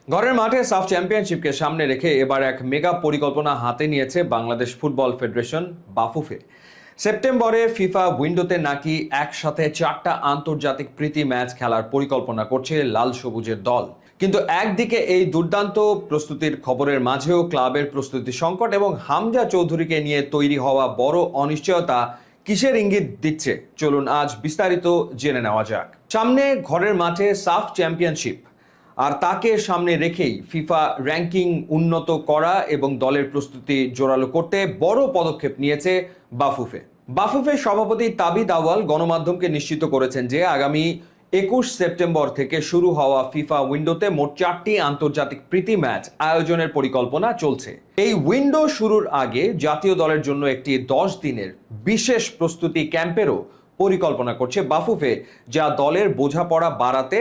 ঘরের মাঠে সাফ চ্যাম্পিয়নশিপকে সামনে রেখে এবার এক মেগা পরিকল্পনা হাতে নিয়েছে বাংলাদেশ ফুটবল ফেডারেশন বাফুফে। সেপ্টেম্বরে ফিফা উইন্ডোতে নাকি একসাথে 4টা আন্তর্জাতিক প্রীতি ম্যাচ খেলার পরিকল্পনা করছে লাল সবুজের দল। কিন্তু একদিকে এই দুর্দান্ত প্রস্তুতির খবরের মাঝেও ক্লাবের প্রস্তুতি সংকট এবং হামজা চৌধুরীকে নিয়ে তৈরি হওয়া বড় অনিশ্চয়তা কিসের ইঙ্গিত দিচ্ছে, চলুন আজ বিস্তারিত জেনে নেওয়া যাক। সামনে ঘরের মাঠে সাফ চ্যাম্পিয়নশিপ, আর তাকে সামনে রেখেই ফিফা র্যাঙ্কিং উন্নত করা এবং দলের প্রস্তুতি জোরালো করতে বড় পদক্ষেপ নিয়েছে বাফুফে। বাফুফে সভাপতি তাবিদ আওয়াল গণমাধ্যমকে নিশ্চিত করেছেন যে আগামী 21 সেপ্টেম্বর থেকে শুরু হওয়া ফিফা উইন্ডোতে মোট 4টি আন্তর্জাতিক প্রীতি ম্যাচ আয়োজনের পরিকল্পনা চলছে। এই উইন্ডো শুরুর আগে জাতীয় দলের জন্য একটি 10 দিনের বিশেষ প্রস্তুতি ক্যাম্পেরও পরিকল্পনা করছে বাফুফে, যা দলের বোঝাপড়া বাড়াতে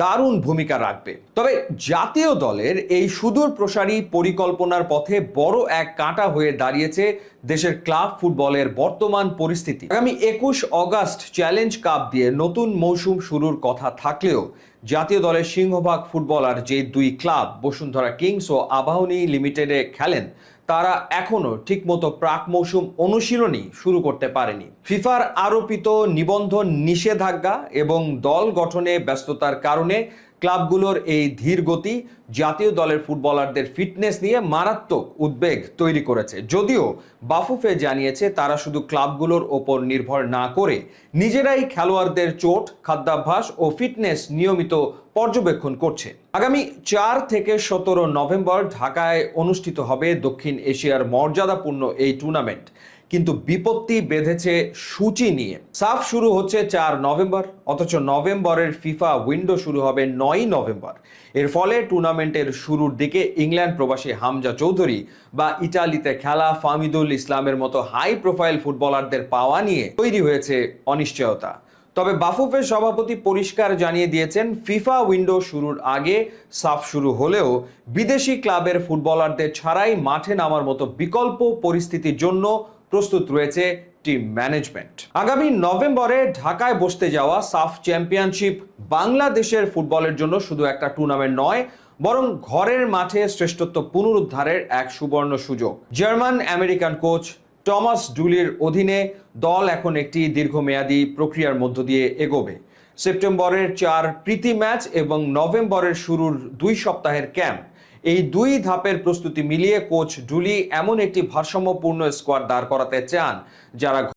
দারুণ ভূমিকা রাখবে। তবে জাতীয় দলের এই সুদূর প্রসারী পরিকল্পনার পথে বড় এক কাঁটা হয়ে দাঁড়িয়েছে দেশের ক্লাব ফুটবলের বর্তমান পরিস্থিতি। আগামী 21 অগাস্ট চ্যালেঞ্জ কাপ দিয়ে নতুন মৌসুম শুরুর কথা থাকলেও জাতীয় দলের সিংহভাগ ফুটবলার যে দুই ক্লাব বসুন্ধরা কিংস ও আবাহনী লিমিটেডে খেলেন, তারা এখনো ঠিকমতো প্রাক মৌসুম অনুশীলনই শুরু করতে পারেনি। ফিফার আরোপিত নিবন্ধন নিষেধাজ্ঞা এবং দল গঠনে ব্যস্ততার কারণে ক্লাবগুলোর এই ধীর গতি জাতীয় দলের ফুটবলারদের ফিটনেস নিয়ে মারাত্মক উদ্বেগ তৈরি করেছে। যদিও বাফুফে জানিয়েছে তারা শুধু ক্লাবগুলোর ওপর নির্ভর না করে নিজেরাই খেলোয়াড়দের চোট, খাদ্যাভ্যাস ও ফিটনেস নিয়মিত পর্যবেক্ষণ করছে। আগামী 4 থেকে 17 নভেম্বর ঢাকায় অনুষ্ঠিত হবে দক্ষিণ এশিয়ার মর্যাদাপূর্ণ এই টুর্নামেন্ট। কিন্তু বিপত্তি বেঁধেছে সূচি নিয়ে। সাফ শুরু হচ্ছে 4 নভেম্বর, অথচ নভেম্বরের ফিফা উইন্ডো শুরু হবে 9 নভেম্বর। এর ফলে টুর্নামেন্টের শুরুর দিকে ইংল্যান্ড প্রবাসী হামজা চৌধুরী বা ইটালিতে খেলা ফাহমিদুল ইসলামের মতো হাই প্রোফাইল ফুটবলারদের পাওয়া নিয়ে তৈরি হয়েছে অনিশ্চয়তা। তবে বাফুফের সভাপতি পরিষ্কার জানিয়ে দিয়েছেন, ফিফা উইন্ডো শুরুর আগে সাফ শুরু হলেও বিদেশি ক্লাবের ফুটবলারদের ছাড়াই মাঠে নামার মতো বিকল্প পরিস্থিতির জন্য প্রস্তুত রয়েছে টিম ম্যানেজমেন্ট। আগামী নভেম্বরে ঢাকায় বসতে যাওয়া সাফ চ্যাম্পিয়নশিপ বাংলাদেশের ফুটবলের জন্য শুধু একটা টুর্নামেন্ট নয়, বরং ঘরের মাঠে শ্রেষ্ঠত্ব পুনরুদ্ধারের এক সুবর্ণ সুযোগ। জার্মান আমেরিকান কোচ টমাস ডুলির অধীনে দল এখন একটি দীর্ঘমেয়াদী প্রক্রিয়ার মধ্য দিয়ে এগোবে। সেপ্টেম্বরের 4 প্রীতি ম্যাচ এবং নভেম্বরের শুরুর 2 সপ্তাহের ক্যাম্প, এই 2 ধাপের প্রস্তুতি মিলিয়ে কোচ ডুলি এমন একটি ভারসাম্যপূর্ণ স্কোয়াড দাঁড় করাতে চান যারা